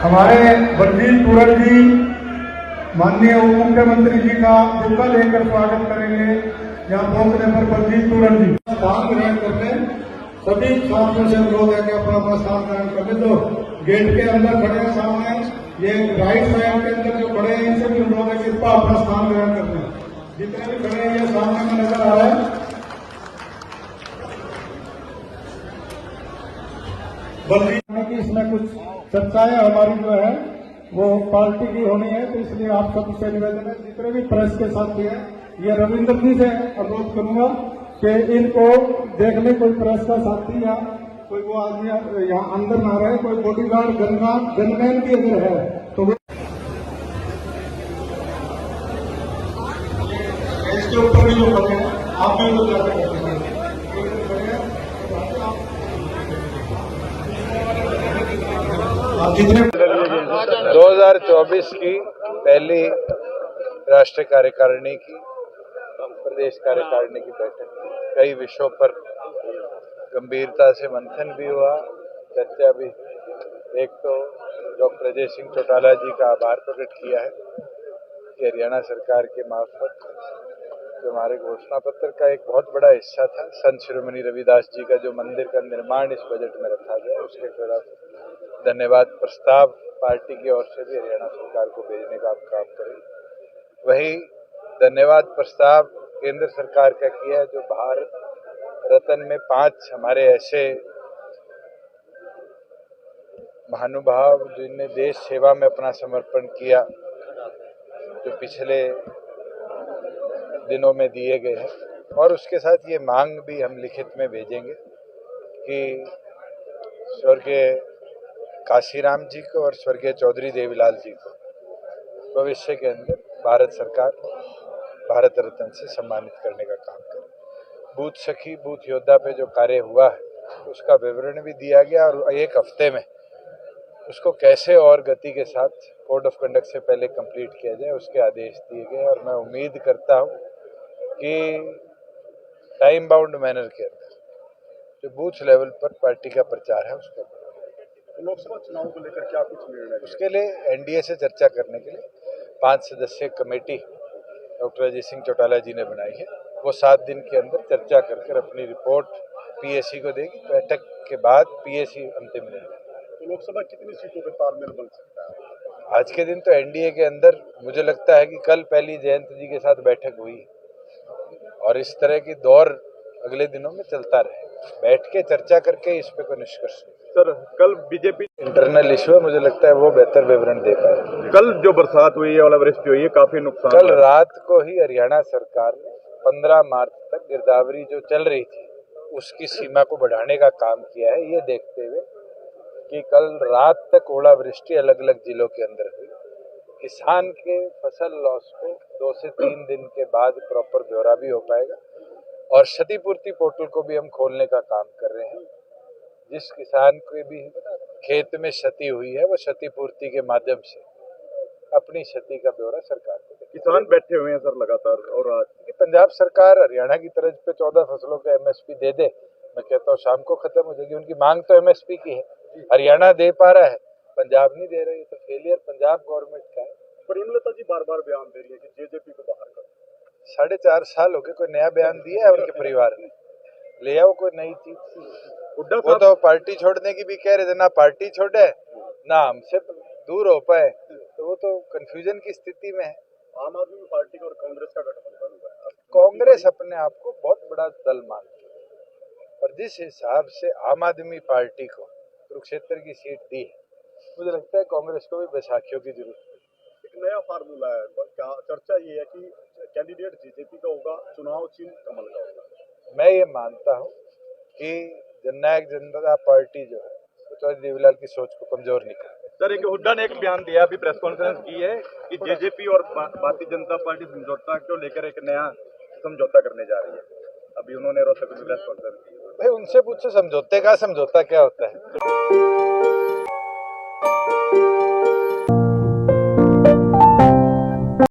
हमारे बलजीत पूरन जी माननीय उप मुख्यमंत्री जी का बुक्का लेकर स्वागत करेंगे। यहाँ पहुंचने पर बलजीत पूरन जी स्थान ग्रहण करने सभी छात्रों से अनुरोध है कि अपना अपना स्थान ग्रहण करने। जो गेट के अंदर खड़े हैं सामने, ये राइट साइड के अंदर जो खड़े हैं इनसे भी अनुरोध है कि कृपया अपना स्थान ग्रहण करने। जितने भी खड़े हैं ये सामने में नजर आ रहा है। बलजीत की इसमें कुछ चर्चाएं हमारी जो है वो पार्टी की होनी है, तो इसलिए आप सबसे निवेदन है, जितने भी प्रेस के साथी हैं, ये रविंद्र जी से अनुरोध करूंगा कि इनको देखने कोई प्रेस का साथी या कोई वो आदमी यहाँ अंदर ना रहे, कोई बॉडीगार्ड गनमैन भी अगर है तो वो इसके ऊपर भी जो खड़े हैं आप भी तो चर्चा कर सकते हैं। 2024 की पहली राष्ट्रीय कार्यकारिणी की प्रदेश कार्यकारिणी की बैठक, कई विषयों पर गंभीरता से मंथन भी हुआ, चर्चा भी। एक तो डॉक्टर अजय सिंह चौटाला जी का आभार प्रकट किया है कि हरियाणा सरकार के मार्फत जो हमारे घोषणा पत्र का एक बहुत बड़ा हिस्सा था, संत शिरोमणि रविदास जी का जो मंदिर का निर्माण इस बजट में रखा गया, उसके खिलाफ धन्यवाद प्रस्ताव पार्टी की ओर से भी हरियाणा सरकार को भेजने का आप काम करें। वही धन्यवाद प्रस्ताव केंद्र सरकार का किया है, जो भारत रत्न में 5 हमारे ऐसे महानुभाव जिनने देश सेवा में अपना समर्पण किया, जो पिछले दिनों में दिए गए हैं। और उसके साथ ये मांग भी हम लिखित में भेजेंगे कि स्वर्गीय काशीराम जी को और स्वर्गीय चौधरी देवीलाल जी को भविष्य के अंदर भारत सरकार भारत रत्न से सम्मानित करने का काम करे। बूथ सखी बूथ योद्धा पे जो कार्य हुआ है उसका विवरण भी दिया गया, और एक हफ्ते में उसको कैसे और गति के साथ कोड ऑफ कंडक्ट से पहले कंप्लीट किया जाए उसके आदेश दिए गए। और मैं उम्मीद करता हूँ कि टाइम बाउंड मैनर के अंदर जो बूथ लेवल पर पार्टी का प्रचार है उसका लोकसभा चुनाव को लेकर क्या कुछ निर्णय, उसके लिए एनडीए से चर्चा करने के लिए 5 सदस्यीय कमेटी डॉक्टर अजय सिंह चौटाला जी ने बनाई है। वो 7 दिन के अंदर चर्चा कर अपनी रिपोर्ट पीएसी को देगी। बैठक के बाद पीएसी अंतिम निर्णय। तो लोकसभा कितनी सीटों पर तालमेल बन सकता है? आज के दिन तो एनडीए के अंदर मुझे लगता है कि कल पहली जयंत जी के साथ बैठक हुई और इस तरह की दौर अगले दिनों में चलता रहे, बैठ के चर्चा करके इस पे कोई निष्कर्ष। सर, कल बीजेपी इंटरनल इशू है, मुझे लगता है वो बेहतर विवरण दे पाए। कल जो बरसात हुई है, ओलावृष्टि हुई है, काफी नुकसान। कल रात को ही हरियाणा सरकार ने 15 मार्च तक गिरदावरी जो चल रही थी उसकी सीमा को बढ़ाने का काम किया है, ये देखते हुए कि कल रात तक ओलावृष्टि अलग अलग जिलों के अंदर हुई। किसान के फसल लॉस को 2 से 3 दिन के बाद प्रॉपर ब्यौरा भी हो पाएगा। और क्षतिपूर्ति पोर्टल को भी हम खोलने का काम कर रहे हैं। जिस किसान को भी खेत में क्षति हुई है वो क्षतिपूर्ति के माध्यम से अपनी क्षति का ब्यौरा सरकार को दे। किसान बैठे हुए हैं सर लगातार, और आज पंजाब सरकार हरियाणा की तर्ज पे 14 फसलों का एमएसपी दे दे, मैं कहता हूँ शाम को खत्म हो जाएगी। उनकी मांग तो एमएसपी की है, हरियाणा दे पा रहा है, पंजाब नहीं दे रही है, तो फेलियर पंजाब गवर्नमेंट का है। पर हेमलता जी बार बार बयान दे रही है कि जेजेपी को बाहर कर। 4.5 साल हो गए, कोई नया बयान दिया है उनके परिवार ने? ले आओ कोई नई चीज। वो तो पार्टी छोड़ने की भी कह रहे थे, ना पार्टी छोड़े ना हमसे दूर हो पाए, तो वो तो कंफ्यूजन की स्थिति में है। आम आदमी पार्टी और कांग्रेस का गठबंधन हुआ है। कांग्रेस अपने आप को बहुत बड़ा दल मानती है, और जिस हिसाब से आम आदमी पार्टी को कुरुक्षेत्र की सीट दी है, मुझे लगता है कांग्रेस को भी बैसाखियों की जरूरत है। एक नया फार्मूला है, क्या चर्चा ये है कि कैंडिडेट जेजेपी का होगा, चुनाव चिन्ह कमल का होगा। मैं ये मानता हूँ कि जननायक जनता पार्टी जो है वो चौधरी देवीलाल की सोच को कमजोर नहीं कर। सर, एक हुड्डा ने एक बयान दिया, अभी प्रेस कॉन्फ्रेंस की है कि जेजेपी और भारतीय जनता पार्टी समझौता को लेकर एक नया समझौता करने जा रही है। अभी उन्होंने रोहतक में प्रेस कॉन्फ्रेंस की। भाई उनसे पूछो समझौते का समझौता क्या होता है।